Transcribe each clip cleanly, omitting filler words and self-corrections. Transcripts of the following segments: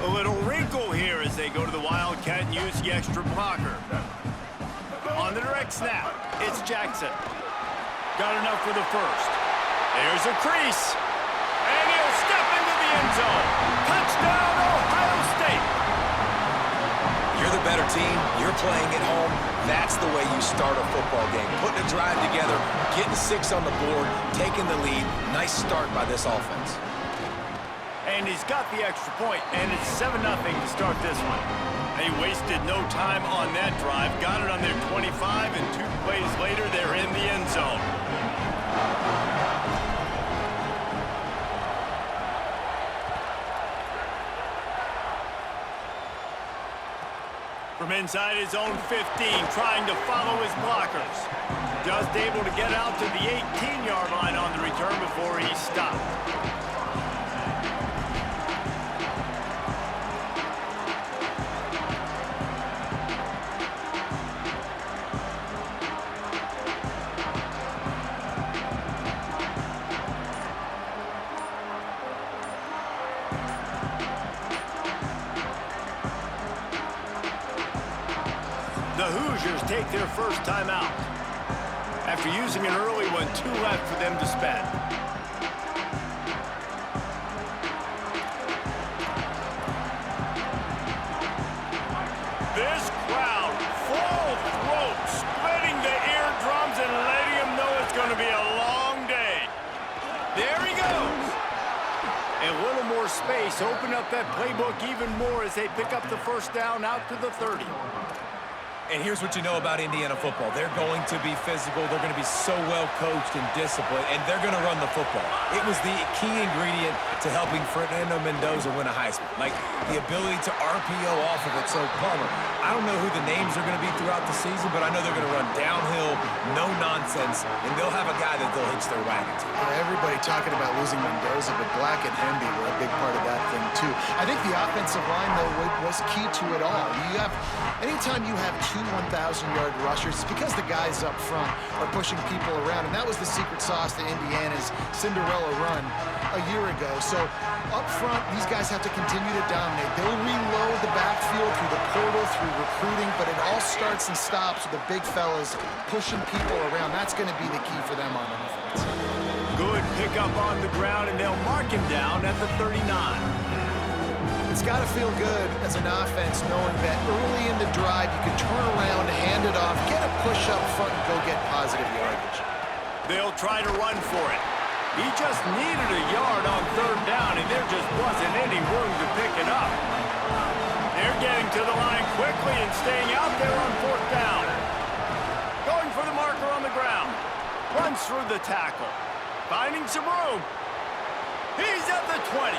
A little wrinkle here as they go to the Wildcat and use the extra blocker. On the direct snap, it's Jackson. Got enough for the first. There's a crease. And he'll step into the end zone. Touchdown, Ohio State. You're the better team. You're playing at home. That's the way you start a football game. Putting a drive together, getting 6 on the board, taking the lead. Nice start by this offense. And he's got the extra point, and it's 7-0 to start this one. They wasted no time on that drive. Got it on their 25, and 2 plays later, they're in the end zone. From inside his own 15, trying to follow his blockers. Just able to get out to the 18-yard line on the return before he stopped. The Hoosiers take their first time out. After using an early one, 2 left for them to spend. This crowd, full throat, splitting the eardrums and letting them know it's going to be a long day. There he goes. A little more space, open up that playbook even more as they pick up the first down out to the 30. And here's what you know about Indiana football. They're going to be physical. They're going to be so well coached and disciplined, and they're going to run the football. It was the key ingredient to helping Fernando Mendoza win a Heisman, like the ability to RPO off of it. So, Palmer, I don't know who the names are going to be throughout the season, but I know they're going to run downhill, no nonsense, and they'll have a guy that they'll hitch their wagon to. Everybody talking about losing Mendoza, but Black and Hemby were a big part of that thing, too. I think the offensive line, though, was key to it all. Anytime you have 2 1,000-yard rushers, it's because the guys up front are pushing people around, and that was the secret sauce to Indiana's Cinderella run a year ago. So up front, these guys have to continue to dominate. They'll reload the backfield through the portal, through recruiting, but it all starts and stops with the big fellas pushing people around. That's going to be the key for them on offense. Good pickup on the ground, and they'll mark him down at the 39. It's got to feel good as an offense knowing that early in the drive you can turn around, hand it off, get a push up front, and go get positive yardage. They'll try to run for it. He just needed a yard on 3rd down, and there just wasn't any room to pick it up. They're getting to the line quickly and staying out there on 4th down. Going for the marker on the ground. Runs through the tackle. Finding some room. He's at the 20.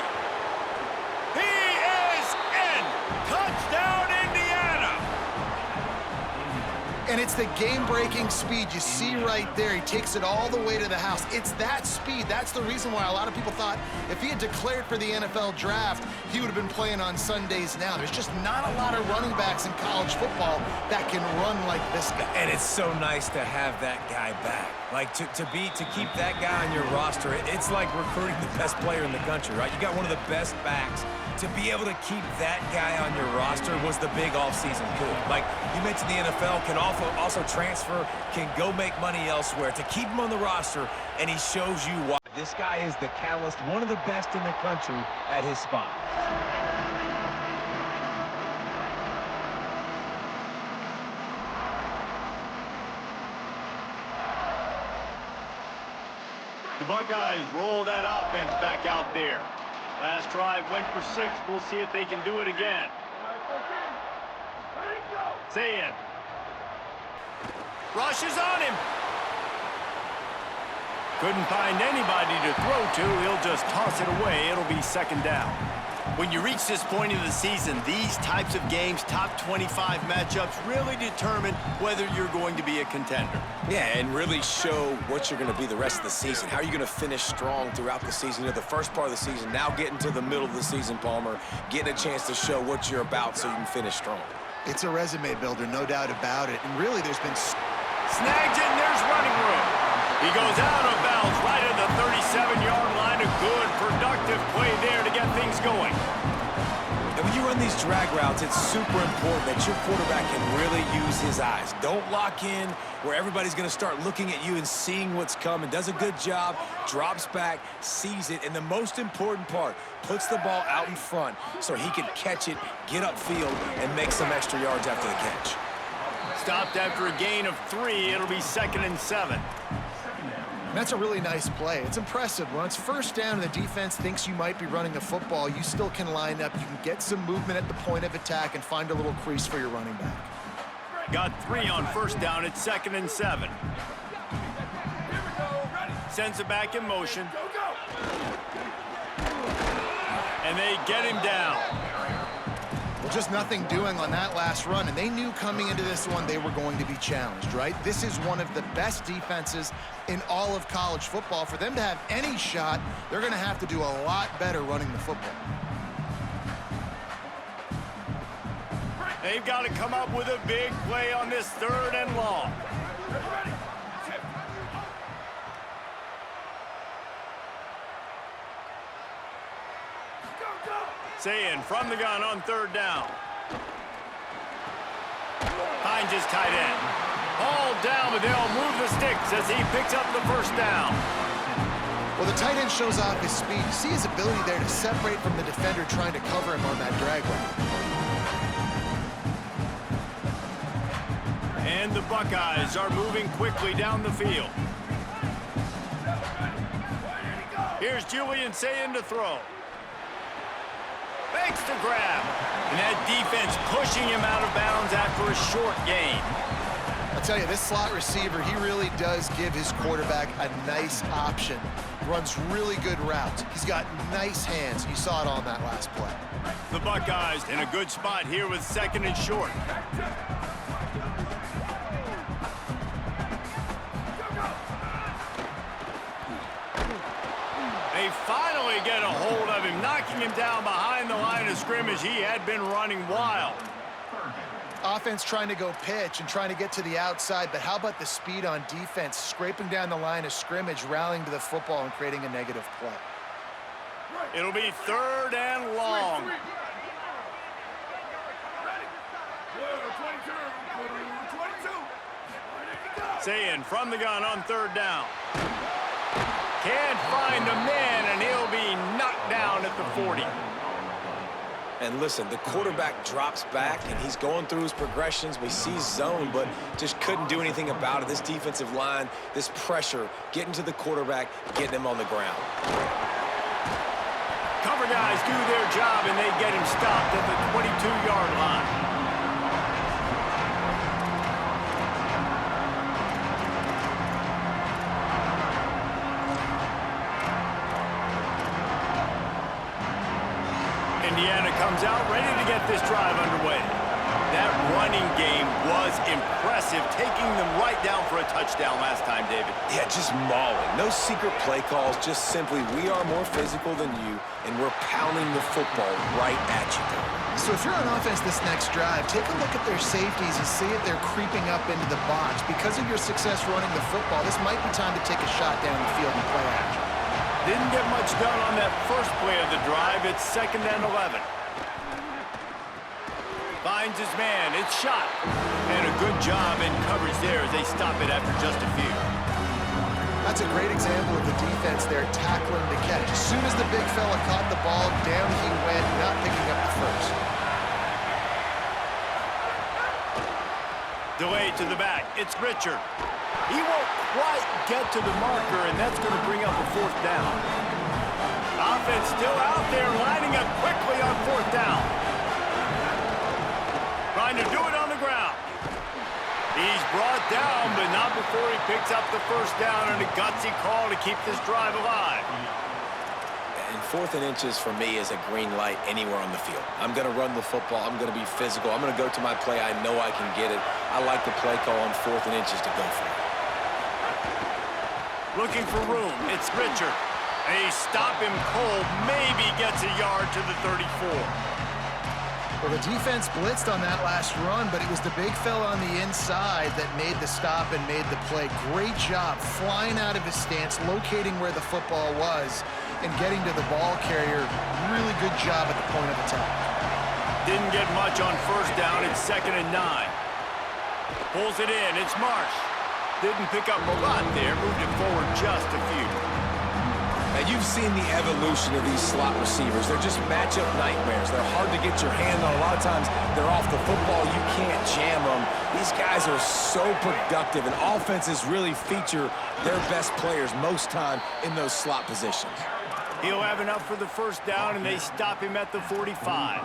He is in! Touchdown, Indiana! And it's the game-breaking speed you see right there. He takes it all the way to the house. It's that speed. That's the reason why a lot of people thought if he had declared for the NFL draft, he would have been playing on Sundays now. There's just not a lot of running backs in college football that can run like this guy. And it's so nice to have that guy back. Like, to keep that guy on your roster, it's like recruiting the best player in the country, right? You got one of the best backs. To be able to keep that guy on your roster was the big offseason coup. Like, you mentioned the NFL can also transfer, can go make money elsewhere. To keep him on the roster, and he shows you why. This guy is the catalyst, one of the best in the country at his spot. The Buckeyes roll that offense back out there. Last drive went for 6. We'll see if they can do it again. Saying. Rushes on him. Couldn't find anybody to throw to. He'll just toss it away. It'll be 2nd down. When you reach this point of the season, these types of games, top 25 matchups, really determine whether you're going to be a contender. Yeah, and really show what you're going to be the rest of the season. How are you going to finish strong throughout the season? You know, the first part of the season, now getting to the middle of the season, Palmer, getting a chance to show what you're about so you can finish strong. It's a resume builder, no doubt about it. And really, there's been... Snagged it, and there's running room. He goes out of bounds right at the 37-yard line. A good, productive play there to get things going. And when you run these drag routes, it's super important that your quarterback can really use his eyes. Don't lock in where everybody's going to start looking at you and seeing what's coming. Does a good job, drops back, sees it, and the most important part, puts the ball out in front so he can catch it, get upfield, and make some extra yards after the catch. Stopped after a gain of 3. It'll be 2nd and 7. And that's a really nice play. It's impressive. When it's first down and the defense thinks you might be running the football, you still can line up. You can get some movement at the point of attack and find a little crease for your running back. Got 3 on first down. It's 2nd and 7. Sends it back in motion. And they get him down. Well, just nothing doing on that last run, and they knew coming into this one they were going to be challenged, right? This is one of the best defenses in all of college football. For them to have any shot, they're going to have to do a lot better running the football. They've got to come up with a big play on this 3rd and long. Saying from the gun on 3rd down. Finds his tight end. All down, but they'll move the sticks as he picks up the 1st down. Well, the tight end shows off his speed. You see his ability there to separate from the defender trying to cover him on that drag route. And the Buckeyes are moving quickly down the field. Here's Julian saying to throw. Makes the grab. And that defense pushing him out of bounds after a short gain. I'll tell you, this slot receiver, he really does give his quarterback a nice option. Runs really good routes. He's got nice hands. You saw it on that last play. The Buckeyes in a good spot here with 2nd and short. They finally get a hold of him, knocking him down behind the line of scrimmage. He had been running wild. Offense trying to go pitch and trying to get to the outside, but how about the speed on defense, scraping down the line of scrimmage, rallying to the football and creating a negative play. It'll be 3rd and long. Saying from the gun on 3rd down. Can't find a man, and he'll be knocked down at the 40. And listen, the quarterback drops back, and he's going through his progressions. We see zone, but just couldn't do anything about it. This defensive line, this pressure, getting to the quarterback, getting him on the ground. Cover guys do their job, and they get him stopped at the 22-yard line. Indiana comes out ready to get this drive underway. That running game was impressive, taking them right down for a touchdown last time, David. Yeah, just mauling. No secret play calls, just simply we are more physical than you, and we're pounding the football right at you. So if you're on offense this next drive, take a look at their safeties and see if they're creeping up into the box. Because of your success running the football, this might be time to take a shot down the field and play action. Didn't get much done on that first play of the drive. It's 2nd and 11. Finds his man. It's shot. And a good job in coverage there as they stop it after just a few. That's a great example of the defense there tackling the catch. As soon as the big fella caught the ball, down he went, not picking up the first. Delay to the back. It's Richard. He won't quite get to the marker, and that's going to bring up a 4th down. Offense still out there, lining up quickly on 4th down. Trying to do it on the ground. He's brought down, but not before he picks up the 1st down, and a gutsy call to keep this drive alive. And 4th and inches for me is a green light anywhere on the field. I'm going to run the football. I'm going to be physical. I'm going to go to my play. I know I can get it. I like the play call on 4th and inches to go for it. Looking for room. It's Richard. They stop him cold. Maybe gets a yard to the 34. Well, the defense blitzed on that last run, but it was the big fella on the inside that made the stop and made the play. Great job flying out of his stance, locating where the football was, and getting to the ball carrier. Really good job at the point of attack. Didn't get much on first down. It's 2nd and 9. Pulls it in. It's Marsh. Didn't pick up a lot there. Moved it forward just a few. Now, you've seen the evolution of these slot receivers. They're just matchup nightmares. They're hard to get your hand on. A lot of times, they're off the football. You can't jam them. These guys are so productive, and offenses really feature their best players most time in those slot positions. He'll have enough for the first down, and they stop him at the 45.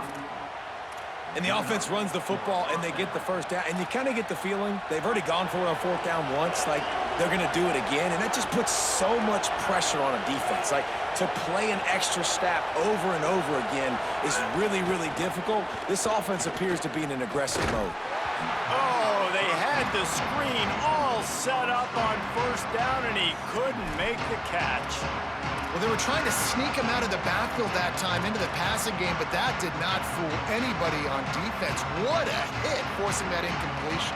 And the offense runs the football, and they get the first down. And you kind of get the feeling they've already gone for it on 4th down once. Like, they're going to do it again. And that just puts so much pressure on a defense. Like, to play an extra snap over and over again is really, really difficult. This offense appears to be in an aggressive mode. Oh, they had the screen all set up on first down, and he couldn't make the catch. Well, they were trying to sneak him out of the backfield that time into the passing game, but that did not fool anybody on defense. What a hit, forcing that incompletion.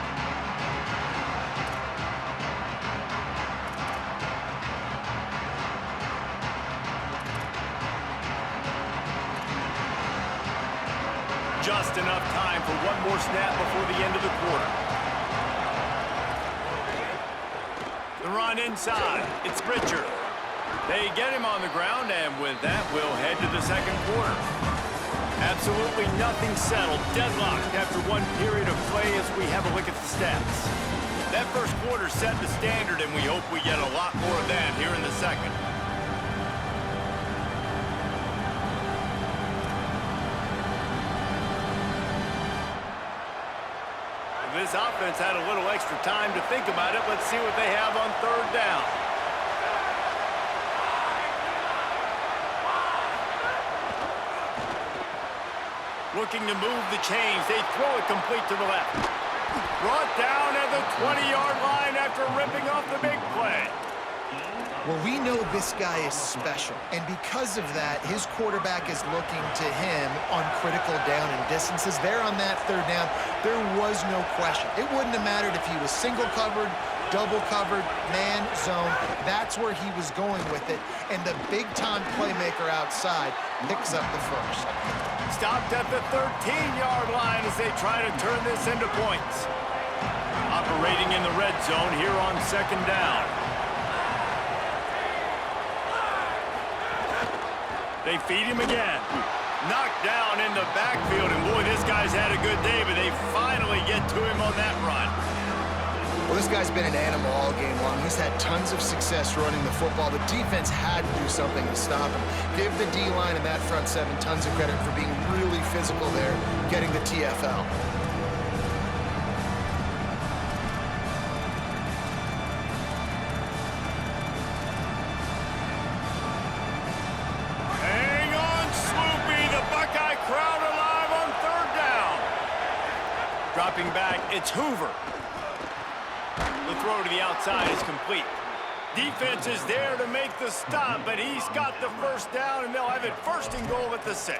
Just enough time for one more snap before the end of the quarter. The run inside. It's Richard. They get him on the ground, and with that, we'll head to the 2nd quarter. Absolutely nothing settled. Deadlocked after one period of play as we have a look at the stats. That first quarter set the standard, and we hope we get a lot more of that here in the second. This offense had a little extra time to think about it. Let's see what they have on 3rd down. Looking to move the chains. They throw it complete to the left. Brought down at the 20-yard line after ripping off the big play. Well, we know this guy is special, and because of that, his quarterback is looking to him on critical down and distances. There on that 3rd down, there was no question. It wouldn't have mattered if he was single covered, double covered, man, zone. That's where he was going with it, and the big-time playmaker outside picks up the first. Stopped at the 13-yard line as they try to turn this into points. Operating in the red zone here on 2nd down. They feed him again. Knocked down in the backfield, and boy, this guy's had a good day, but they finally get to him on that run. Well, this guy's been an animal all game long. He's had tons of success running the football. The defense had to do something to stop him. Give the D-line and that front 7 tons of credit for being really physical there, getting the TFL. Hang on, Sloopy. The Buckeye crowd alive on 3rd down. Dropping back, it's Hoover. The throw to the outside is complete. Defense is there to make the stop, but he's got the first down, and they'll have it 1st and goal at the 6.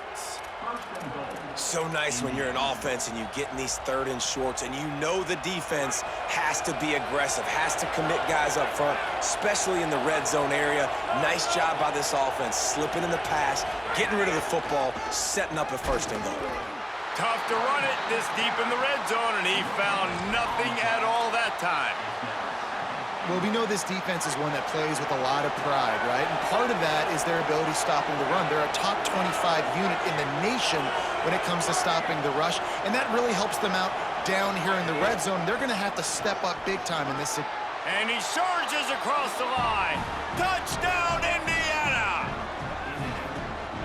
So nice when you're an offense and you get in these 3rd and shorts, and you know the defense has to be aggressive, has to commit guys up front, especially in the red zone area. Nice job by this offense, slipping in the pass, getting rid of the football, setting up a 1st and goal. Tough to run it this deep in the red zone, and he found nothing at all that time. Well, we know this defense is one that plays with a lot of pride, right? And part of that is their ability stopping the run. They're a top 25 unit in the nation when it comes to stopping the rush, and that really helps them out down here in the red zone. They're going to have to step up big time in this. And he surges across the line. Touchdown, Indiana!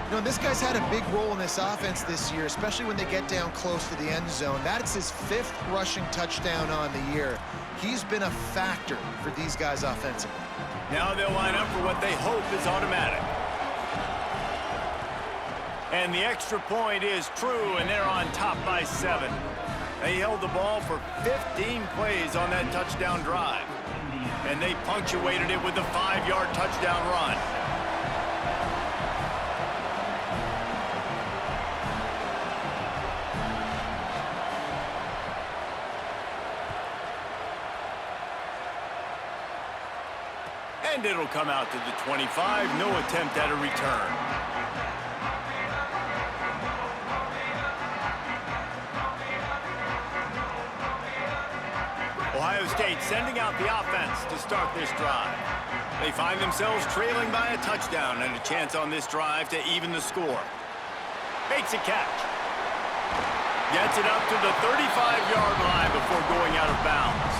You know, this guy's had a big role in this offense this year, especially when they get down close to the end zone. That's his 5th rushing touchdown on the year. He's been a factor for these guys offensively. Now they'll line up for what they hope is automatic. And the extra point is true, and they're on top by 7. They held the ball for 15 plays on that touchdown drive. And they punctuated it with a 5-yard touchdown run. And it'll come out to the 25. No attempt at a return. State sending out the offense to start this drive. They find themselves trailing by a touchdown and a chance on this drive to even the score. Makes a catch. Gets it up to the 35-yard line before going out of bounds.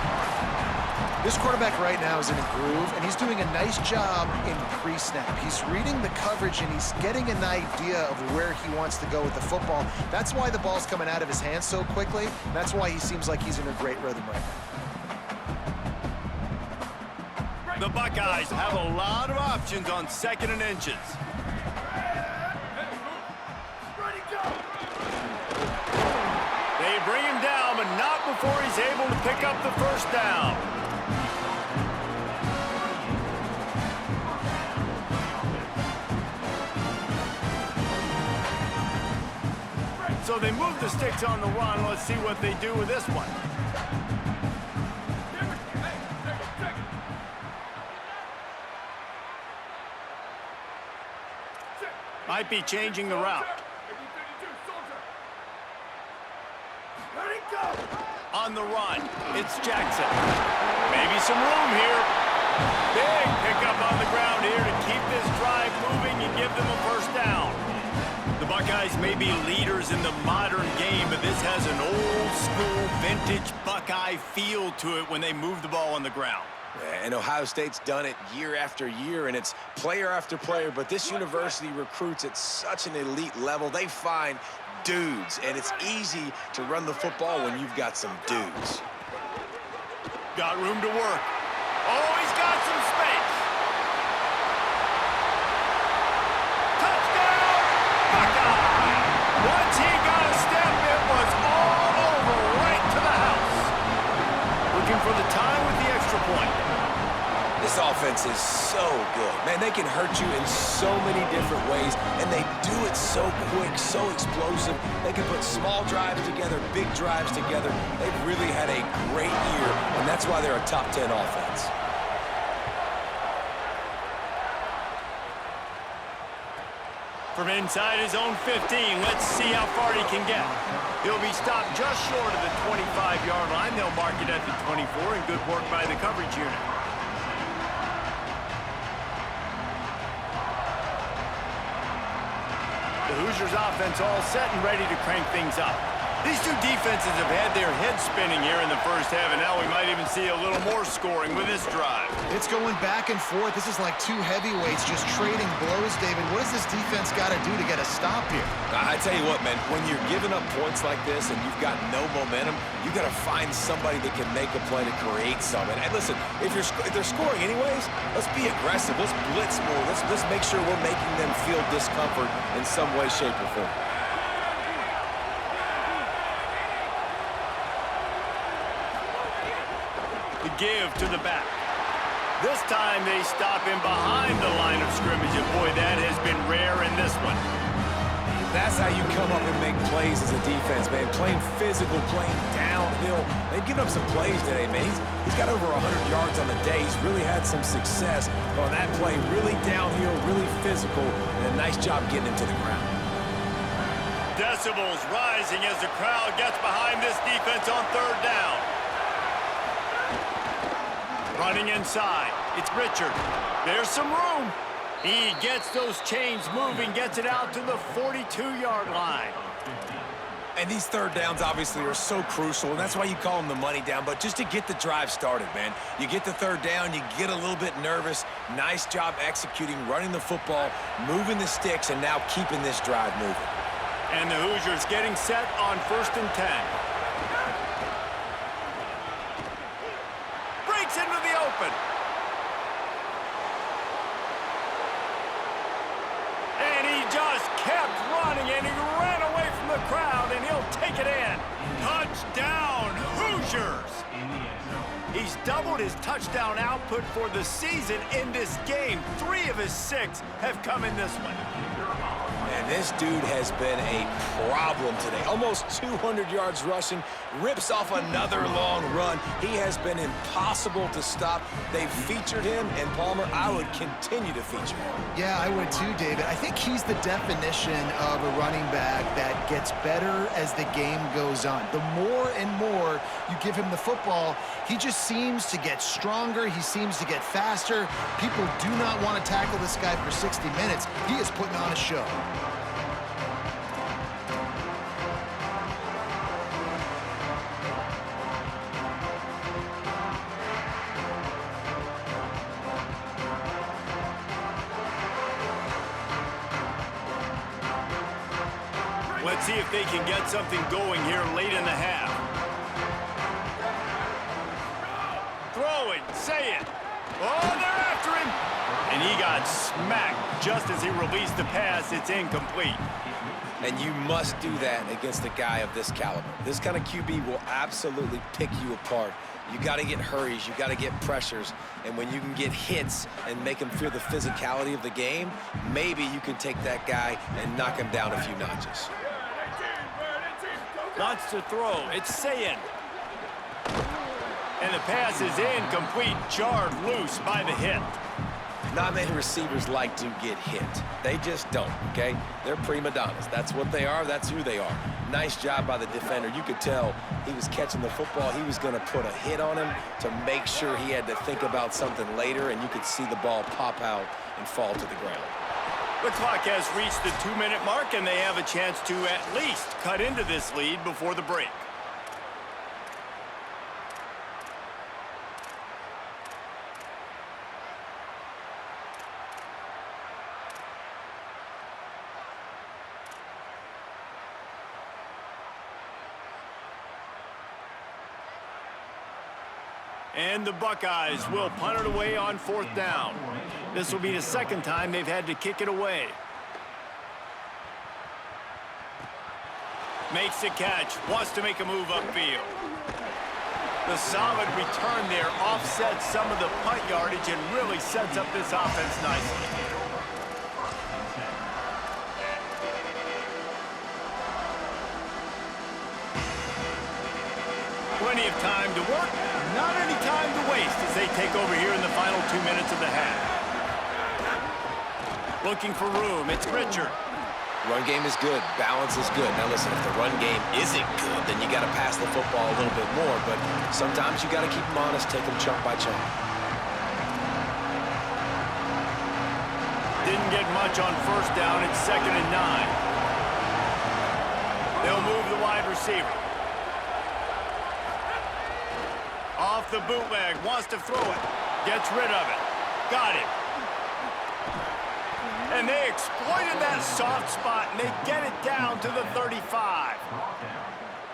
This quarterback right now is in a groove, and he's doing a nice job in pre-snap. He's reading the coverage, and he's getting an idea of where he wants to go with the football. That's why the ball's coming out of his hands so quickly. That's why he seems like he's in a great rhythm right now. The Buckeyes have a lot of options on 2nd and inches. They bring him down, but not before he's able to pick up the first down. So they move the sticks on the run. Let's see what they do with this one. Might be changing the route. On the run, it's Jackson. Maybe some room here. Big pickup on the ground here to keep this drive moving and give them a first down. The Buckeyes may be leaders in the modern game, but this has an old-school, vintage Buckeye feel to it when they move the ball on the ground. And Ohio State's done it year after year, and it's player after player, but this university recruits at such an elite level. They find dudes, and it's easy to run the football when you've got some dudes. Got room to work. Oh, he's got some space. Touchdown, Buckeye! Once he got a step, it was all over right to the house. Looking for the tie with the extra point. This offense is so good. Man, they can hurt you in so many different ways, and they do it so quick, so explosive. They can put small drives together, big drives together. They've really had a great year, and that's why they're a top 10 offense. From inside his own 15, let's see how far he can get. He'll be stopped just short of the 25-yard line. They'll mark it at the 24, and good work by the coverage unit. The Hoosiers offense all set and ready to crank things up. These two defenses have had their heads spinning here in the first half, and now we might even see a little more scoring with this drive. It's going back and forth. This is like two heavyweights just trading blows, David. What does this defense got to do to get a stop here? I tell you what, man, when you're giving up points like this and you've got no momentum, you got to find somebody that can make a play to create something. And listen, if they're scoring anyways, let's be aggressive. Let's blitz more. Let's make sure we're making them feel discomfort in some way, shape, or form. The give to the back. This time they stop him behind the line of scrimmage, and boy, that has been rare in this one. That's how you come up and make plays as a defense, man. Playing physical, playing downhill. They've given up some plays today, man. He's got over 100 yards on the day. He's really had some success on that play. Really downhill, really physical, and a nice job getting him to the ground. Decibels rising as the crowd gets behind this defense on third down. Running inside, it's Richard. There's some room. He gets those chains moving, gets it out to the 42-yard line. And these third downs obviously are so crucial, and that's why you call them the money down. But just to get the drive started, man, you get the third down, you get a little bit nervous. Nice job executing, running the football, moving the sticks, and now keeping this drive moving. And the Hoosiers getting set on 1st and 10. Breaks into the open. And he just kept running, and he ran away from the crowd, and he'll take it in. Touchdown, Hoosiers! He's doubled his touchdown output for the season in this game. 3 of his 6 have come in this one. Man, And this dude has been a problem today. Almost 200 yards rushing, rips off another long run. He has been impossible to stop. They've featured him, and Palmer, I would continue to feature him. Yeah, I would too, David. I think he's the definition of a running back that gets better as the game goes on. The more and more you give him the football, he just seems to get stronger. He seems to get faster. People do not want to tackle this guy for 60 minutes. He is putting on a show. Let's see if they can get something going here late in the half. Throwing, say it. Oh, they're after him. And he got smacked just as he released the pass. It's incomplete. And you must do that against a guy of this caliber. This kind of QB will absolutely pick you apart. You got to get hurries, you got to get pressures, and when you can get hits and make him feel the physicality of the game, maybe you can take that guy and knock him down a few notches. Wants to throw. It's Sayin. And the pass is incomplete, jarred loose by the hit. Not many receivers like to get hit. They just don't, okay? They're prima donnas. That's what they are. That's who they are. Nice job by the defender. You could tell he was catching the football. He was going to put a hit on him to make sure he had to think about something later, and you could see the ball pop out and fall to the ground. The clock has reached the 2-minute mark, and they have a chance to at least cut into this lead before the break. And the Buckeyes will punt it away on 4th down. This will be the second time they've had to kick it away. Makes the catch, wants to make a move upfield. The solid return there offsets some of the punt yardage and really sets up this offense nicely. Plenty of time to work, not any time to waste as they take over here in the final 2 minutes of the half. Looking for room, it's Richard. Run game is good, balance is good. Now listen, if the run game isn't good, then you got to pass the football a little bit more, but sometimes you got to keep them honest, take them chunk by chunk. Didn't get much on 1st down, it's 2nd and 9. They'll move the wide receiver. Off the bootleg, wants to throw it. Gets rid of it. Got it. And they exploited that soft spot, and they get it down to the 35.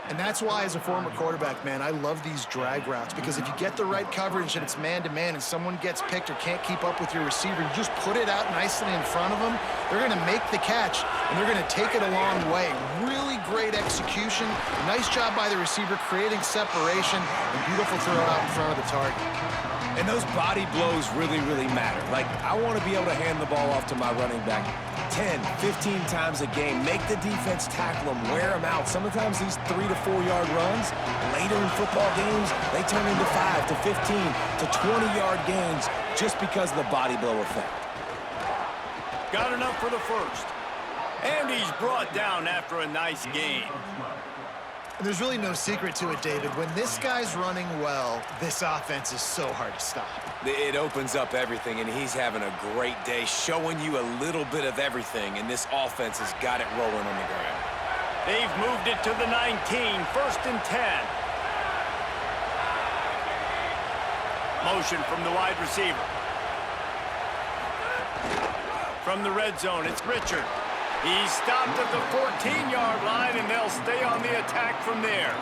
And that's why, as a former quarterback, man, I love these drag routes, because if you get the right coverage and it's man-to-man and someone gets picked or can't keep up with your receiver, you just put it out nicely in front of them, they're going to make the catch, and they're going to take it a long way. Really great execution. Nice job by the receiver creating separation, and beautiful throw out in front of the target. And those body blows really, really matter. Like, I want to be able to hand the ball off to my running back 10, 15 times a game. Make the defense tackle them, wear them out. Sometimes these 3 to 4 yard runs, later in football games, they turn into 5 to 15 to 20-yard gains just because of the body blow effect. Got enough for the first. And he's brought down after a nice gain. And there's really no secret to it, David. When this guy's running well, this offense is so hard to stop. It opens up everything, and he's having a great day, showing you a little bit of everything, and this offense has got it rolling on the ground. They've moved it to the 19, 1st and 10. Motion from the wide receiver. From the red zone, it's Richard. He's stopped at the 14-yard line, and they'll stay on the attack from there.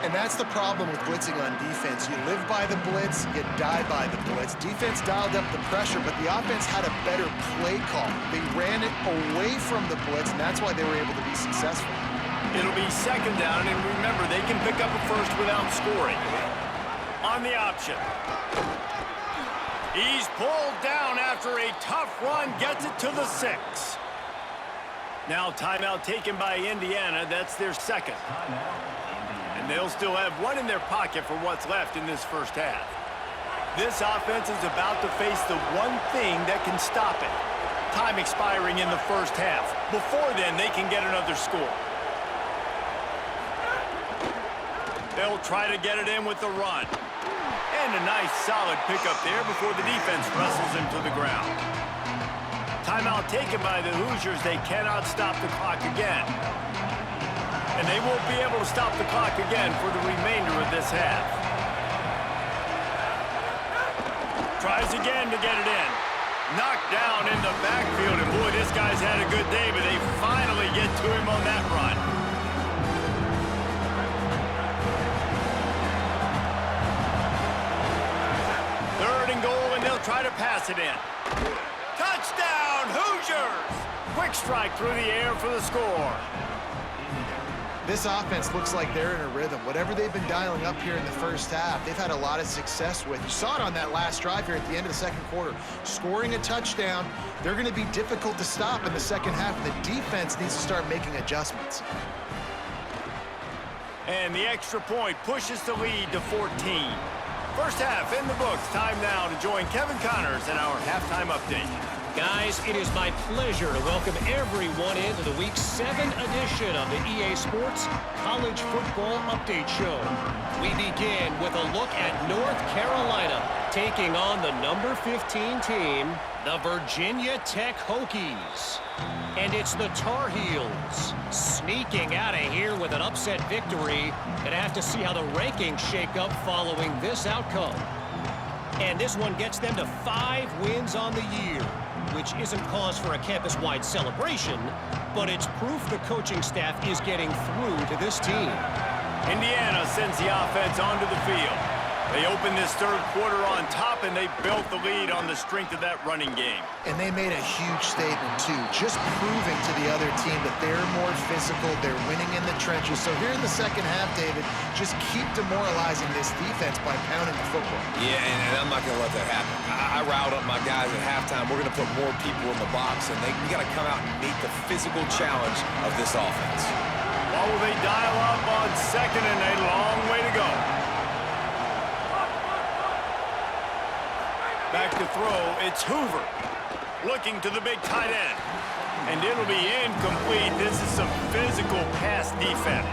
And that's the problem with blitzing on defense. You live by the blitz, you die by the blitz. Defense dialed up the pressure, but the offense had a better play call. They ran it away from the blitz, and that's why they were able to be successful. It'll be 2nd down, and remember, they can pick up a first without scoring. On the option. He's pulled down after a tough run, gets it to the 6. Now timeout taken by Indiana. That's their second. And they'll still have one in their pocket for what's left in this first half. This offense is about to face the one thing that can stop it. Time expiring in the first half. Before then, they can get another score. They'll try to get it in with the run. And a nice solid pickup there before the defense wrestles him to the ground. Timeout taken by the Hoosiers. They cannot stop the clock again. And they won't be able to stop the clock again for the remainder of this half. Tries again to get it in. Knocked down in the backfield. And boy, this guy's had a good day, but they finally get to him on that run. Third and goal, and they'll try to pass it in. Touchdown, Hoosiers! Quick strike through the air for the score. This offense looks like they're in a rhythm. Whatever they've been dialing up here in the first half, they've had a lot of success with. You saw it on that last drive here at the end of the second quarter. Scoring a touchdown, they're going to be difficult to stop in the second half. The defense needs to start making adjustments. And the extra point pushes the lead to 14. First half in the books. Time now to join Kevin Connors in our halftime update. Guys, it is my pleasure to welcome everyone into the Week 7 edition of the EA Sports College Football Update Show. We begin with a look at North Carolina taking on the number 15 team, the Virginia Tech Hokies. And it's the Tar Heels sneaking out of here with an upset victory. Gonna have to see how the rankings shake up following this outcome. And this one gets them to 5 wins on the year, which isn't cause for a campus-wide celebration, but it's proof the coaching staff is getting through to this team. Indiana sends the offense onto the field. They opened this third quarter on top, and they built the lead on the strength of that running game. And they made a huge statement, too, just proving to the other team that they're more physical, they're winning in the trenches. So here in the second half, David, just keep demoralizing this defense by pounding the football. Yeah, and I'm not going to let that happen. I riled up my guys at halftime. We're going to put more people in the box, and we got to come out and meet the physical challenge of this offense. While they dial up on second and a long way to go. Back to throw, it's Hoover. Looking to the big tight end. And it'll be incomplete. This is some physical pass defense.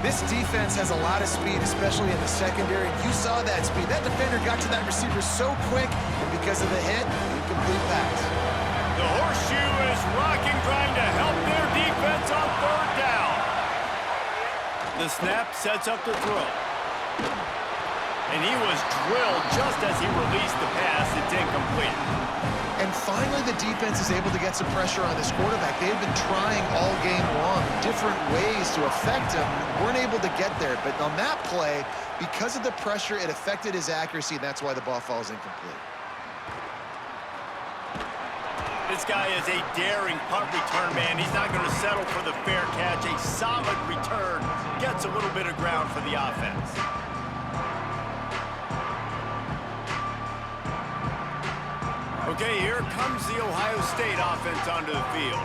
This defense has a lot of speed, especially in the secondary. You saw that speed. That defender got to that receiver so quick, and because of the hit, incomplete pass. The horseshoe is rocking, trying to help their defense on third down. The snap sets up the throw. And he was drilled just as he released the pass. It's incomplete. And finally, the defense is able to get some pressure on this quarterback. They've been trying all game long different ways to affect him. Weren't able to get there. But on that play, because of the pressure, it affected his accuracy, and that's why the ball falls incomplete. This guy is a daring punt return man. He's not going to settle for the fair catch. A solid return gets a little bit of ground for the offense. Okay, here comes the Ohio State offense onto the field.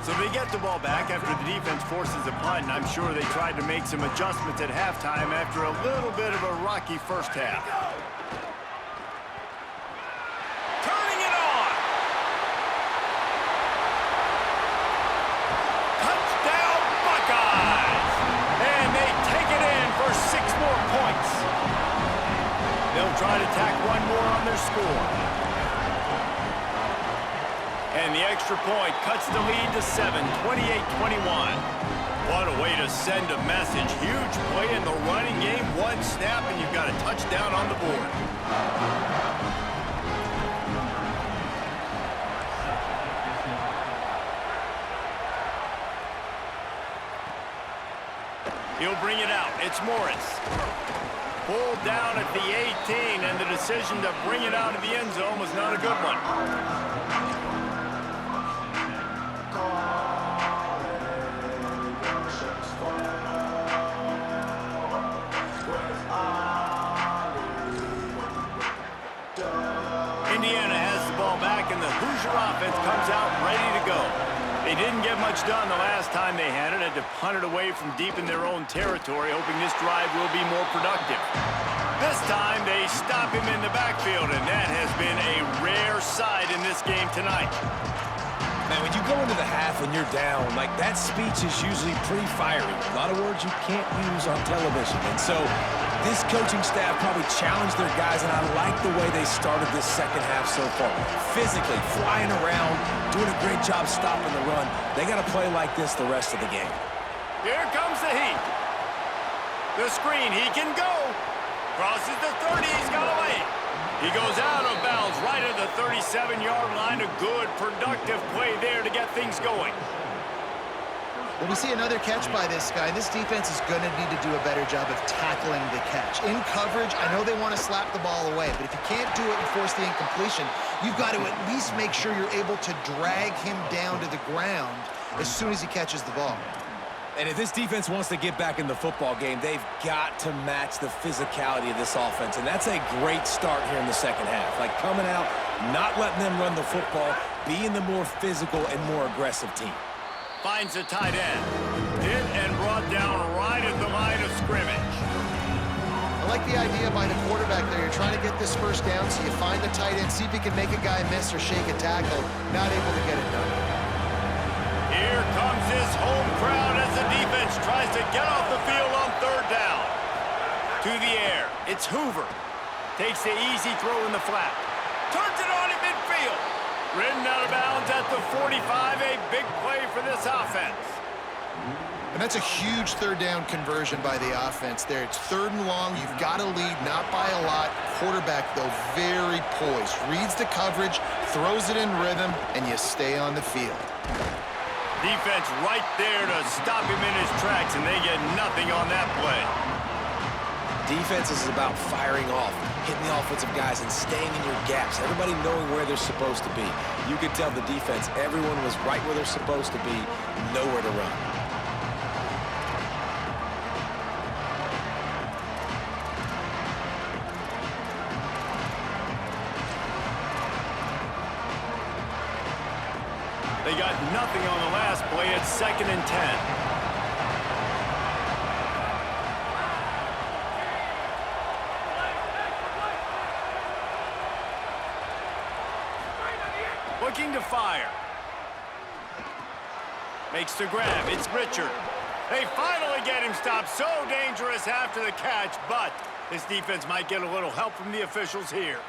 So they get the ball back after the defense forces a punt, and I'm sure they tried to make some adjustments at halftime after a little bit of a rocky first half. Turning it on! Touchdown Buckeyes! And they take it in for 6 more points. They'll try to tack one more on their score. And the extra point cuts the lead to 7, 28-21. What a way to send a message. Huge play in the running game. One snap, and you've got a touchdown on the board. He'll bring it out. It's Morris. Pulled down at the 18, and the decision to bring it out of the end zone was not a good one. Indiana has the ball back, and the Hoosier offense comes out ready to go. They didn't get much done the last time they had it. Had to punt it away from deep in their own territory, hoping this drive will be more productive. This time, they stop him in the backfield, and that has been a rare sight in this game tonight. Man, when you go into the half and you're down, like, that speech is usually pretty fiery. A lot of words you can't use on television. And so this coaching staff probably challenged their guys, and I like the way they started this second half so far. Physically, flying around, doing a great job stopping the run. They got to play like this the rest of the game. Here comes the heat. The screen, he can go. Crosses the 30, he's got away. He goes out of bounds right at the 37-yard line. A good, productive play there to get things going. Well, we see another catch by this guy. This defense is going to need to do a better job of tackling the catch. In coverage, I know they want to slap the ball away, but if you can't do it and force the incompletion, you've got to at least make sure you're able to drag him down to the ground as soon as he catches the ball. And if this defense wants to get back in the football game, they've got to match the physicality of this offense. And that's a great start here in the second half. Like, coming out, not letting them run the football, being the more physical and more aggressive team. Finds the tight end. Hit and brought down right at the line of scrimmage. I like the idea by the quarterback there. You're trying to get this first down, so you find the tight end, see if he can make a guy miss or shake a tackle. Not able to get it done. Here comes his home crowd as the defense tries to get off the field on third down. To the air, it's Hoover. Takes the easy throw in the flat. Turns it on in midfield. Ridden out of bounds at the 45, a big play for this offense. And that's a huge third down conversion by the offense there. It's third and long. You've got to lead, not by a lot. Quarterback, though, very poised. Reads the coverage, throws it in rhythm, and you stay on the field. Defense right there to stop him in his tracks, and they get nothing on that play. Defense is about firing off, hitting the offensive guys, and staying in your gaps. Everybody knowing where they're supposed to be. You could tell the defense, everyone was right where they're supposed to be, nowhere to run. They got nothing on the last play. It's 2nd and 10. Looking to fire. Makes the grab. It's Richard. They finally get him stopped. So dangerous after the catch, but this defense might get a little help from the officials here.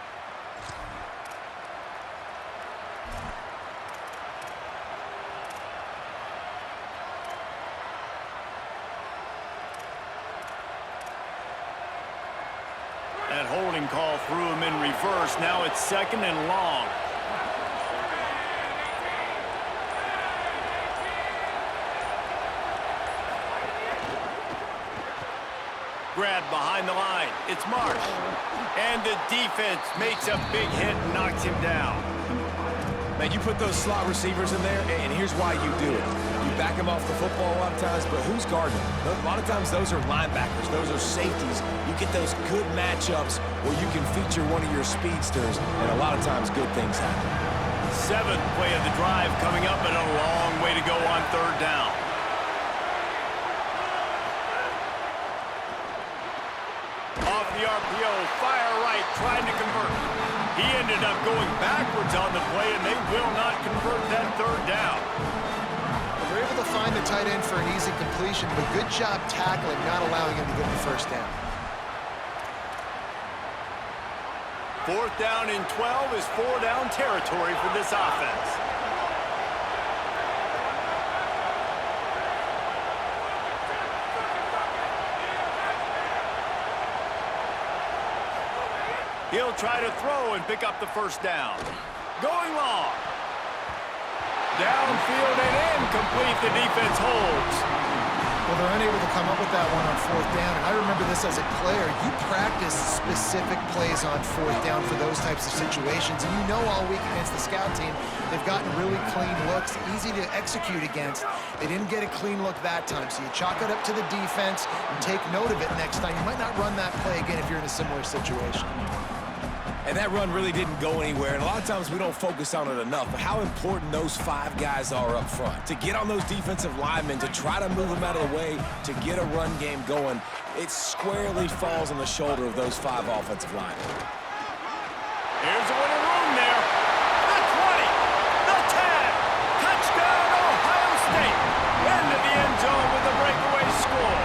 That holding call threw him in reverse. Now it's 2nd and long. Grab behind the line. It's Marsh. And the defense makes a big hit and knocks him down. Man, you put those slot receivers in there, and here's why you do it. You back them off the football a lot of times, but who's guarding them? A lot of times those are linebackers. Those are safeties. You get those good matchups where you can feature one of your speedsters, and a lot of times good things happen. 7th play of the drive coming up, and a long way to go on third down. Off the RPO, fire right, trying to convert. He ended up going backwards on the play, and they will not convert that third down. They're able to find the tight end for an easy completion, but good job tackling, not allowing him to get the first down. 4th down and 12 is 4-down territory for this offense. He'll try to throw and pick up the first down. Going long. Downfield and incomplete. The defense holds. Well, they're unable to come up with that one on 4th down. And I remember this as a player. You practice specific plays on 4th down for those types of situations. And you know all week against the scout team, they've gotten really clean looks, easy to execute against. They didn't get a clean look that time. So you chalk it up to the defense and take note of it next time. You might not run that play again if you're in a similar situation. And that run really didn't go anywhere, and a lot of times we don't focus on it enough, but how important those 5 guys are up front. To get on those defensive linemen, to try to move them out of the way, to get a run game going, it squarely falls on the shoulder of those 5 offensive linemen. Here's a winning room there. The 20, the 10, touchdown Ohio State. Into the end zone with a breakaway score.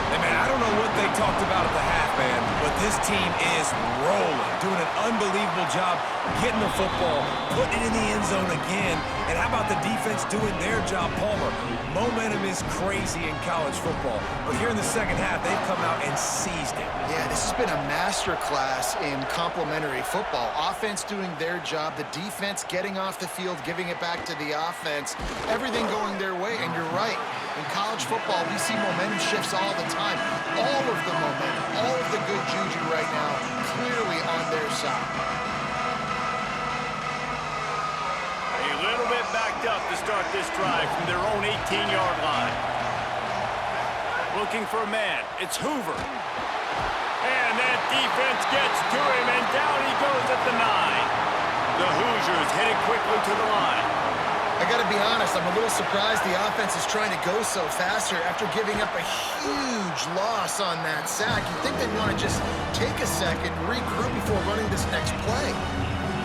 Hey, man, I don't know what they talked about at the half, man, but this team is rolling, doing an unbelievable job getting the football, putting it in the end zone again, and how about the defense doing their job, Palmer? Momentum is crazy in college football, but here in the second half, they've come out and seized it. Yeah, this has been a masterclass in complementary football. Offense doing their job, the defense getting off the field, giving it back to the offense, everything going their way, and you're right. In college football, we see momentum shifts all the time. All of the momentum, all of the good juju right now, clearly on their side. A little bit backed up to start this drive from their own 18-yard line. Looking for a man. It's Hoover. And that defense gets to him, and down he goes at the 9. The Hoosiers headed quickly to the line. I got to be honest, I'm a little surprised the offense is trying to go so fast here after giving up a huge loss on that sack. You'd think they'd want to just take a second, regroup before running this next play.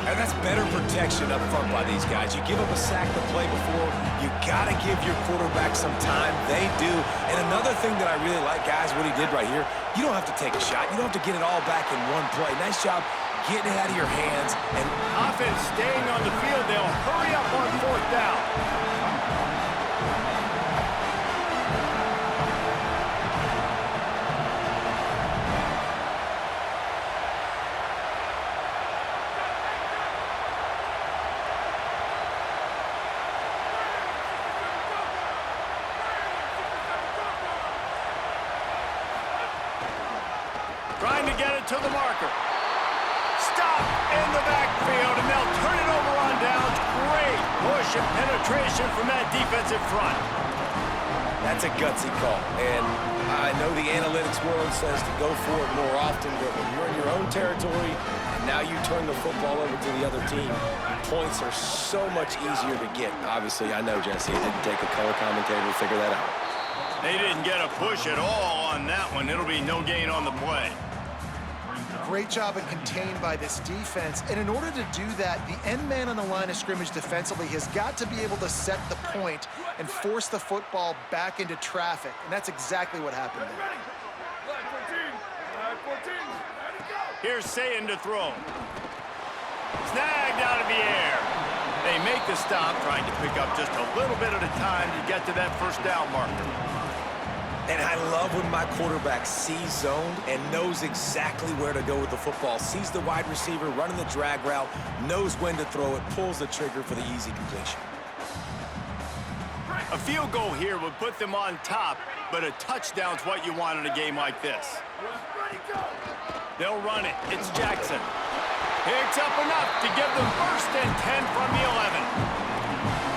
And that's better protection up front by these guys. You give up a sack the play before, you got to give your quarterback some time. They do. And another thing that I really like, guys, what he did right here, you don't have to take a shot. You don't have to get it all back in one play. Nice job getting it out of your hands. And offense staying on the field. They'll hurry up on 4th down. Trying to get it to the marker. Stop in the backfield, and they'll turn it over on downs. Great push and penetration from that defensive front. that's a gutsy call. And I know the analytics world says to go for it more often, but when you're in your own territory and now you turn the football over to the other team, points are so much easier to get. Obviously, I know, Jesse, it didn't take a color commentator to figure that out. They didn't get a push at all on that one. It'll be no gain on the play. Great job of contained by this defense. And in order to do that, the end man on the line of scrimmage defensively has got to be able to set the point and force the football back into traffic. And that's exactly what happened there. Here's Sayin to throw. Snagged out of the air. They make the stop, trying to pick up just a little bit at a time to get to that first down marker. And I love when my quarterback sees zoned and knows exactly where to go with the football. Sees the wide receiver running the drag route, knows when to throw it, pulls the trigger for the easy completion. A field goal here would put them on top, but a touchdown's what you want in a game like this. They'll run it. It's Jackson. Picks up enough to give them first and 10 from the 11.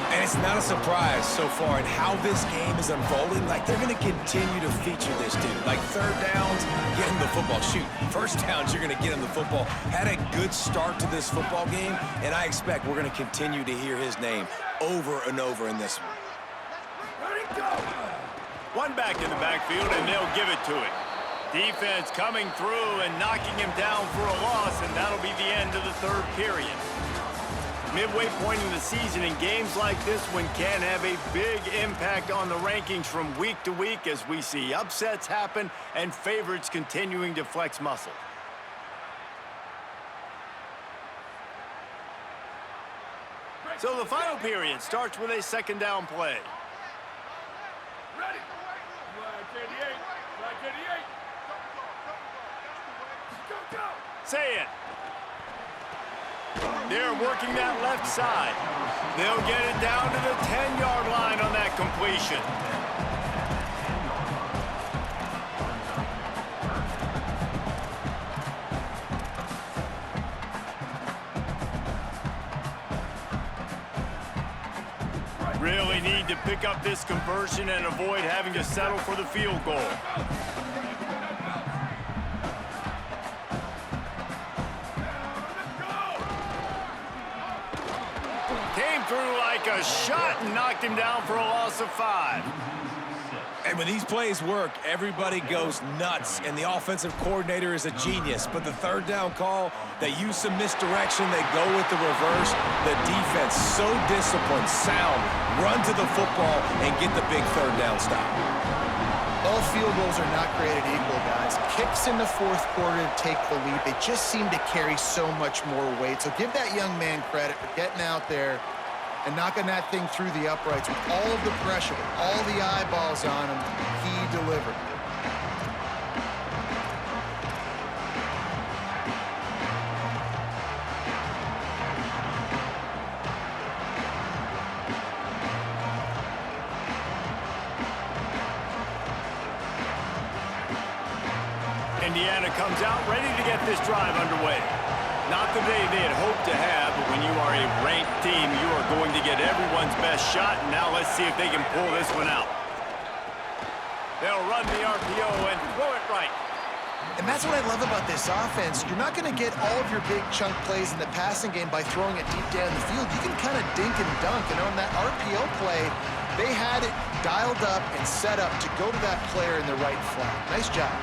And it's not a surprise so far in how this game is unfolding. Like, they're going to continue to feature this dude. Like, third downs, get him the football. Shoot, first downs, you're going to get him the football. Had a good start to this football game, and I expect we're going to continue to hear his name over and over in this one. One back in the backfield, and they'll give it to it. Defense coming through and knocking him down for a loss, and that'll be the end of the third period. Midway point in the season, in games like this one can have a big impact on the rankings from week to week as we see upsets happen and favorites continuing to flex muscle. So the final period starts with a second down play. Ready. Flag 88. Flag 88. Go, go. Say it. They're working that left side. They'll get it down to the 10-yard line on that completion. Really need to pick up this conversion and avoid having to settle for the field goal. through like a shot and knocked him down for a loss of 5. And when these plays work, everybody goes nuts, and the offensive coordinator is a genius. But the third down call, they use some misdirection, they go with the reverse. The defense, so disciplined, sound, run to the football and get the big third down stop. All field goals are not created equal, guys. Kicks in the fourth quarter to take the lead. They just seem to carry so much more weight. So give that young man credit for getting out there and knocking that thing through the uprights with all of the pressure, with all the eyeballs on him. He delivered. Indiana comes out ready to get this drive underway. Not the day they had hoped to have, but when you are a ranked team, you are going to get everyone's best shot, and now let's see if they can pull this one out. They'll run the RPO and throw it right. And that's what I love about this offense. You're not going to get all of your big chunk plays in the passing game by throwing it deep down the field. You can kind of dink and dunk, and on that RPO play, they had it dialed up and set up to go to that player in the right flat. Nice job.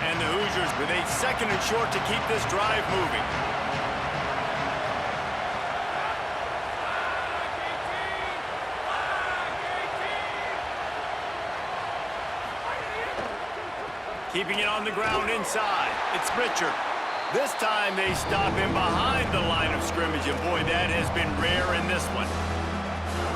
And the Hoosiers with a 2nd and short to keep this drive moving. Keeping it on the ground inside. It's Richard. This time they stop him behind the line of scrimmage, and boy, that has been rare in this one.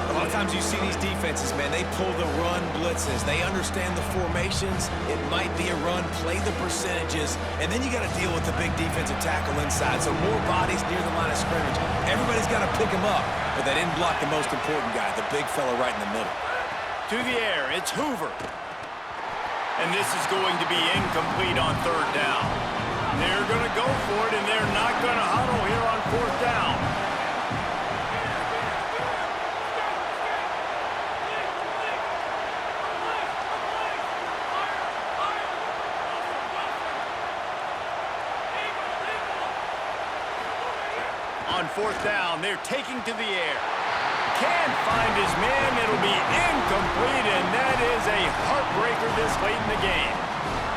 A lot of times you see these defenses, man, they pull the run blitzes. They understand the formations. It might be a run, play the percentages, and then you got to deal with the big defensive tackle inside. So more bodies near the line of scrimmage. Everybody's got to pick him up, but they didn't block the most important guy, the big fella right in the middle. To the air, it's Hoover. And this is going to be incomplete on 3rd down. They're going to go for it, and they're not going to huddle here on 4th down. On 4th down, they're taking to the air. Can't find his man. It'll be incomplete, and that is a heartbreaker this late in the game.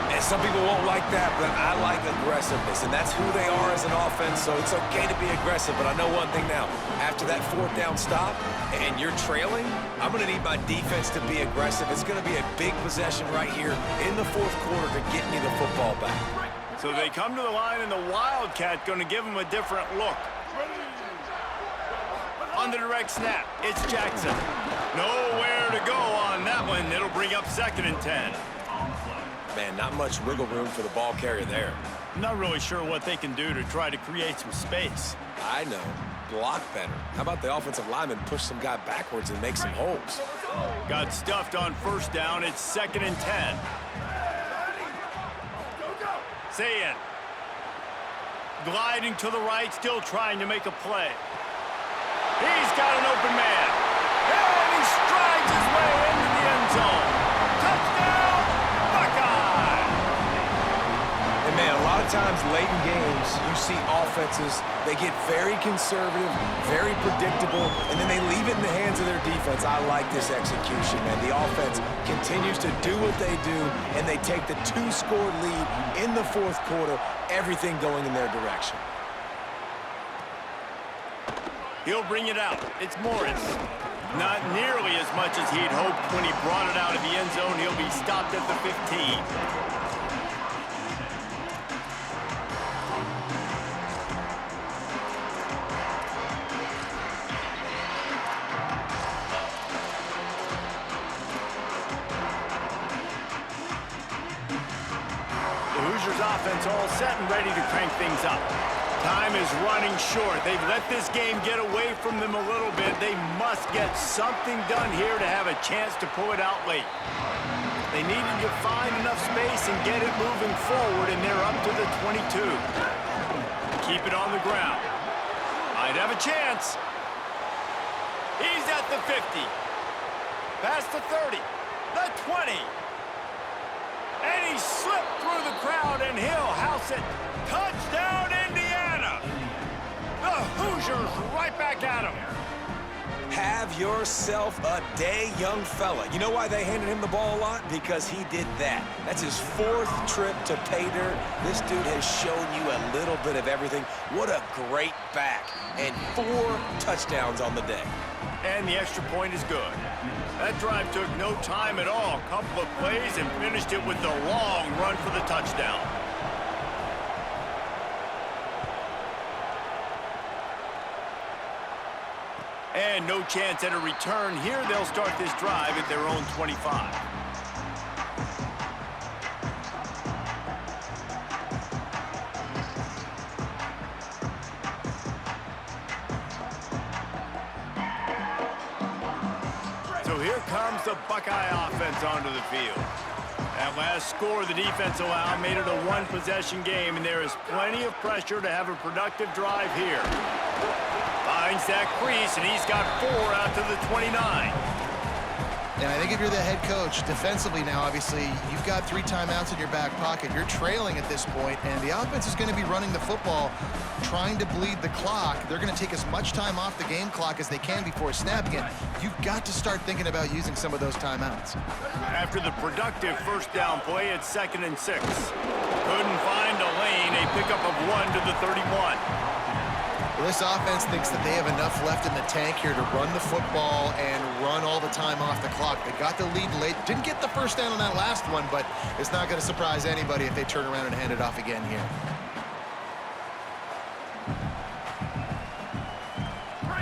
And some people won't like that, but I like aggressiveness, and that's who they are as an offense, so it's okay to be aggressive. But I know one thing now. After that 4th down stop and you're trailing, I'm going to need my defense to be aggressive. It's going to be a big possession right here in the 4th quarter to get me the football back. So they come to the line, and the Wildcat going to give them a different look. On the direct snap, it's Jackson. Nowhere to go on that one. It'll bring up 2nd and 10. Man, not much wiggle room for the ball carrier there. I'm not really sure what they can do to try to create some space. I know. Block better. How about the offensive lineman push some guy backwards and make some holes? Got stuffed on 1st down. It's 2nd and 10. Sayin. Gliding to the right, still trying to make a play. He's got an open man. And he strides his way into the end zone. Touchdown, Buckeye! And man, a lot of times late in games, you see offenses, they get very conservative, very predictable, and then they leave it in the hands of their defense. I like this execution, man. The offense continues to do what they do, and they take the 2-score lead in the 4th quarter, everything going in their direction. He'll bring it out. It's Morris. Not nearly as much as he'd hoped when he brought it out of the end zone. He'll be stopped at the 15. The Hoosiers offense all set and ready to crank things up. Time is running short. They've let this game get away from them a little bit. They must get something done here to have a chance to pull it out late. They needed to find enough space and get it moving forward, and they're up to the 22. Keep it on the ground. Might have a chance. He's at the 50. Past the 30. The 20. And he slipped through the crowd, and he'll house it. Touchdown, Indiana! The Hoosiers right back at him. Have yourself a day, young fella. You know why they handed him the ball a lot? Because he did that. That's his 4th trip to pay dirt. This dude has shown you a little bit of everything. What a great back. And 4 touchdowns on the day. And the extra point is good. That drive took no time at all. A couple of plays and finished it with a long run for the touchdown. And no chance at a return here. They'll start this drive at their own 25. So here comes the Buckeye offense onto the field. That last score the defense allowed made it a 1-possession game, and there is plenty of pressure to have a productive drive here. Finds that crease, and he's got 4 out to the 29. And I think if you're the head coach, defensively now, obviously, you've got 3 timeouts in your back pocket. You're trailing at this point, and the offense is going to be running the football, trying to bleed the clock. They're going to take as much time off the game clock as they can before snapping it. You've got to start thinking about using some of those timeouts. After the productive first down play, it's 2nd and 6. Couldn't find a lane, a pickup of 1 to the 31. Well, this offense thinks that they have enough left in the tank here to run the football and run all the time off the clock. They got the lead late. Didn't get the first down on that last one, but it's not going to surprise anybody if they turn around and hand it off again here.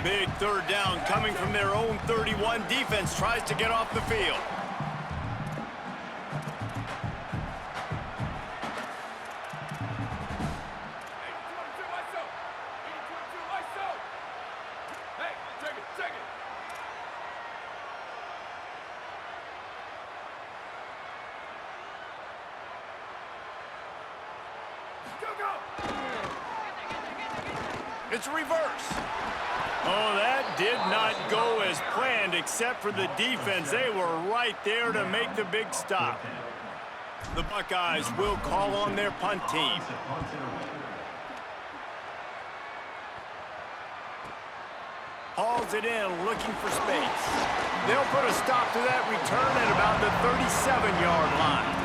Big 3rd down coming from their own 31. Defense tries to get off the field. It's a reverse. Oh, that did not go as planned, except for the defense. They were right there to make the big stop. The Buckeyes will call on their punt team. Hauls it in, looking for space. They'll put a stop to that return at about the 37-yard line.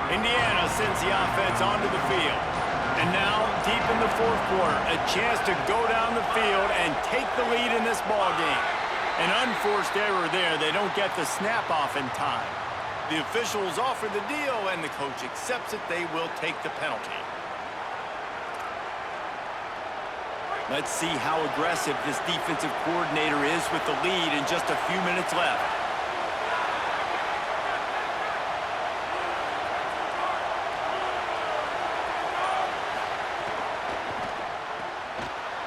Indiana sends the offense onto the field. And now, deep in the 4th quarter, a chance to go down the field and take the lead in this ball game. An unforced error there. They don't get the snap off in time. The officials offer the deal, and the coach accepts it. They will take the penalty. Let's see how aggressive this defensive coordinator is with the lead and just a few minutes left.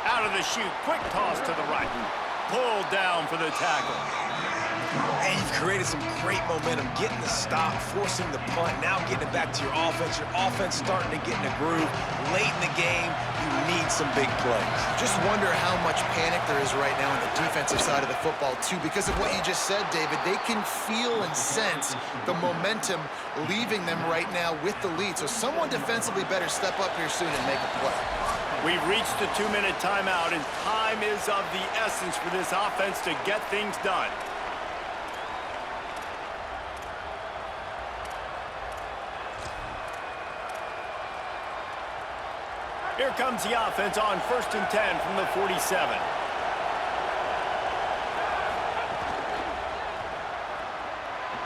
Out of the chute, quick toss to the right. Pulled down for the tackle. And you've created some great momentum, getting the stop, forcing the punt, now getting it back to your offense. Your offense starting to get in a groove. Late in the game, you need some big plays. Just wonder how much panic there is right now on the defensive side of the football, too. Because of what you just said, David, they can feel and sense the momentum leaving them right now with the lead. So someone defensively better step up here soon and make a play. We've reached the 2-minute timeout, and time is of the essence for this offense to get things done. Here comes the offense on 1st and 10 from the 47.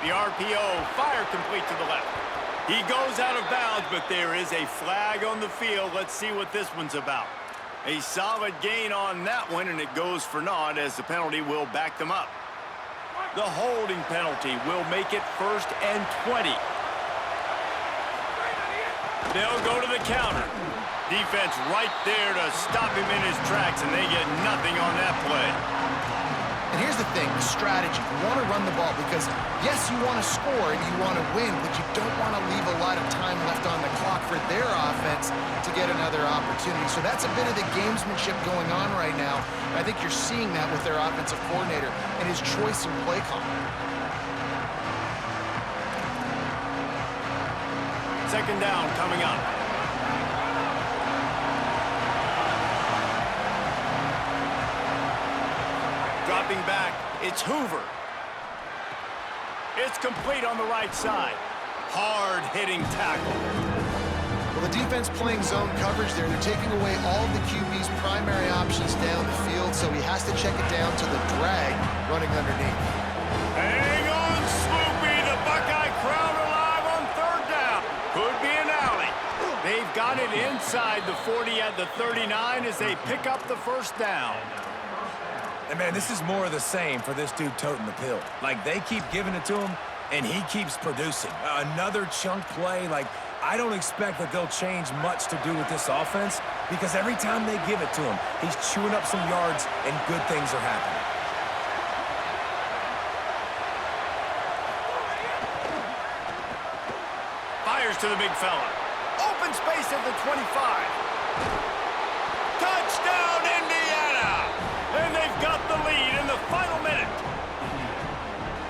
The RPO, fire complete to the left. He goes out of bounds, but there is a flag on the field. Let's see what this one's about. A solid gain on that one, and it goes for naught as the penalty will back them up. The holding penalty will make it 1st and 20. They'll go to the counter. Defense right there to stop him in his tracks, and they get nothing on that play. And here's the thing, the strategy. You want to run the ball because, yes, you want to score and you want to win, but you don't want to leave a lot of time left on the clock for their offense to get another opportunity. So that's a bit of the gamesmanship going on right now. And I think you're seeing that with their offensive coordinator and his choice in play call. Second down coming up. Dropping back, it's Hoover. It's complete on the right side. Hard-hitting tackle. Well, the defense playing zone coverage there. They're taking away all of the QB's primary options down the field, so he has to check it down to the drag running underneath. Hang on, Sloopy. The Buckeye crowd alive on third down. Could be an alley. They've got it inside the 40 at the 39 as they pick up the first down. And, man, this is more of the same for this dude toting the pill. Like, they keep giving it to him, and he keeps producing. Another chunk play. Like, I don't expect that they'll change much to do with this offense because every time they give it to him, he's chewing up some yards, and good things are happening. Fires to the big fella. Open space at the 25. Touchdown, Indiana! And they've got the lead in the final minute.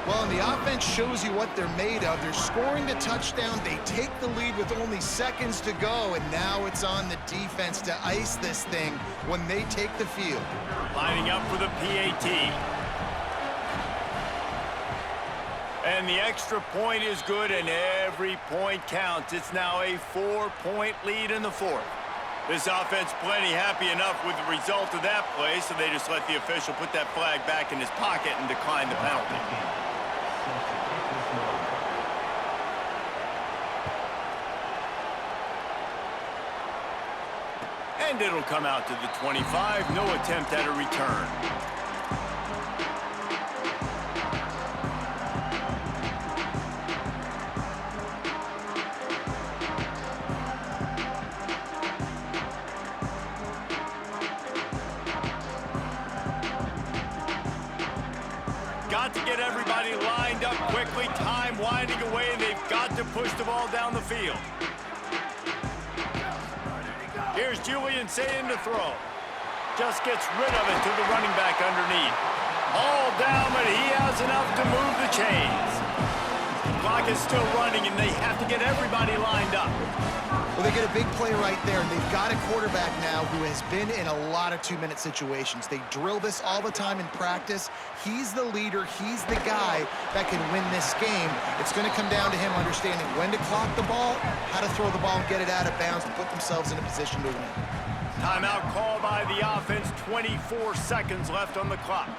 Well, and the offense shows you what they're made of. They're scoring the touchdown. They take the lead with only seconds to go, and now it's on the defense to ice this thing when they take the field. Lining up for the PAT. And the extra point is good, and every point counts. It's now a 4-point lead in the fourth. This offense plenty happy enough with the result of that play, so they just let the official put that flag back in his pocket and decline the penalty. And it'll come out to the 25. No attempt at a return. Got to get everybody lined up quickly. Time winding away. They've got to push the ball down the field. Here's Julian saying to throw. Just gets rid of it to the running back underneath. All down, but he has enough to move the chains. Clock is still running, and they have to get everybody lined up. Well, they get a big play right there, and they've got a quarterback now who has been in a lot of two-minute situations. They drill this all the time in practice. He's the leader. He's the guy that can win this game. It's going to come down to him understanding when to clock the ball, how to throw the ball and get it out of bounds to put themselves in a position to win. Timeout call by the offense. 24 seconds left on the clock.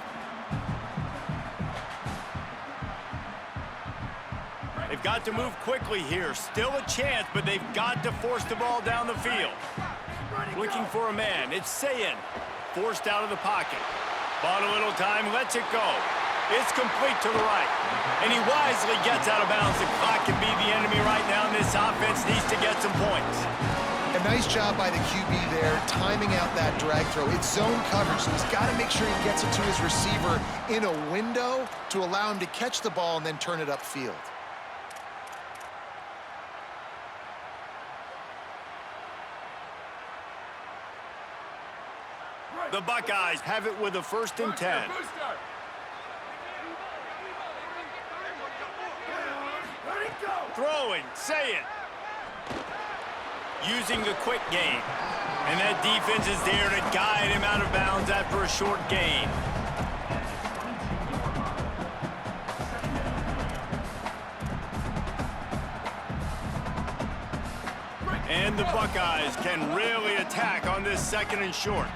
They've got to move quickly here. Still a chance, but they've got to force the ball down the field. Looking for a man. It's Sayin. Forced out of the pocket. Bought a little time, lets it go. It's complete to the right. And he wisely gets out of bounds. The clock can be the enemy right now, and this offense needs to get some points. A nice job by the QB there, timing out that drag throw. It's zone coverage, so he's got to make sure he gets it to his receiver in a window to allow him to catch the ball and then turn it upfield. The Buckeyes have it with a 1st and 10. Throwing, Sayin. Using the quick game. And that defense is there to guide him out of bounds after a short gain. And the Buckeyes can really attack on this 2nd and short.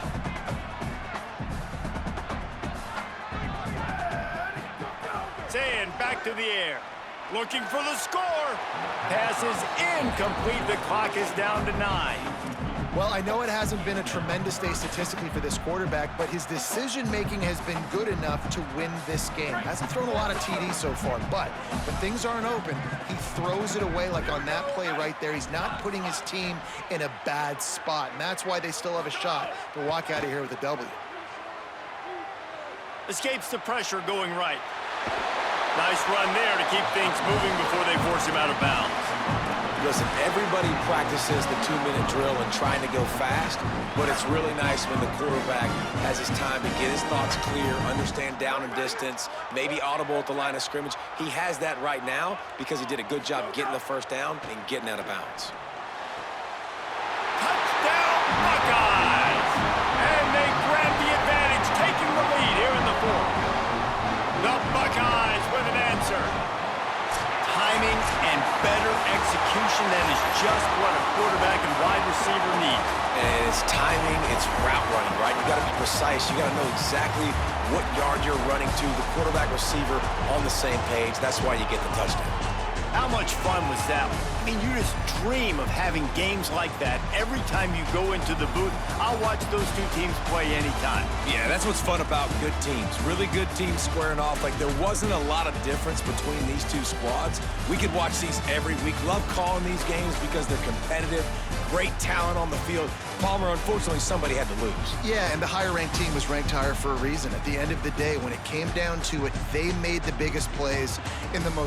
Sayin back to the air. Looking for the score. Pass is incomplete. The clock is down to 9. Well, I know it hasn't been a tremendous day statistically for this quarterback, but his decision-making has been good enough to win this game. Hasn't thrown a lot of TDs so far, but when things aren't open, he throws it away like on that play right there. He's not putting his team in a bad spot, and that's why they still have a shot to walk out of here with a W. Escapes the pressure going right. Nice run there to keep things moving before they force him out of bounds. Listen, everybody practices the 2-minute drill and trying to go fast, but it's really nice when the quarterback has his time to get his thoughts clear, understand down and distance, maybe audible at the line of scrimmage. He has that right now because he did a good job getting the first down and getting out of bounds. Touchdown, Buckeyes! And they grab the advantage, taking the lead here in the fourth. The Buckeyes with an answer. Timing and better execution, that is just what a quarterback and wide receiver need. And it's timing, it's route running, right? You got to be precise. You got to know exactly what yard you're running to. The quarterback receiver on the same page. That's why you get the touchdown. How much fun was that? I mean, you just dream of having games like that every time you go into the booth. I'll watch those two teams play anytime. Yeah, that's what's fun about good teams. Really good teams squaring off. Like, there wasn't a lot of difference between these two squads. We could watch these every week. Love calling these games because they're competitive. Great talent on the field. Palmer, unfortunately, somebody had to lose. Yeah, and the higher-ranked team was ranked higher for a reason. At the end of the day, when it came down to it, they made the biggest plays in the most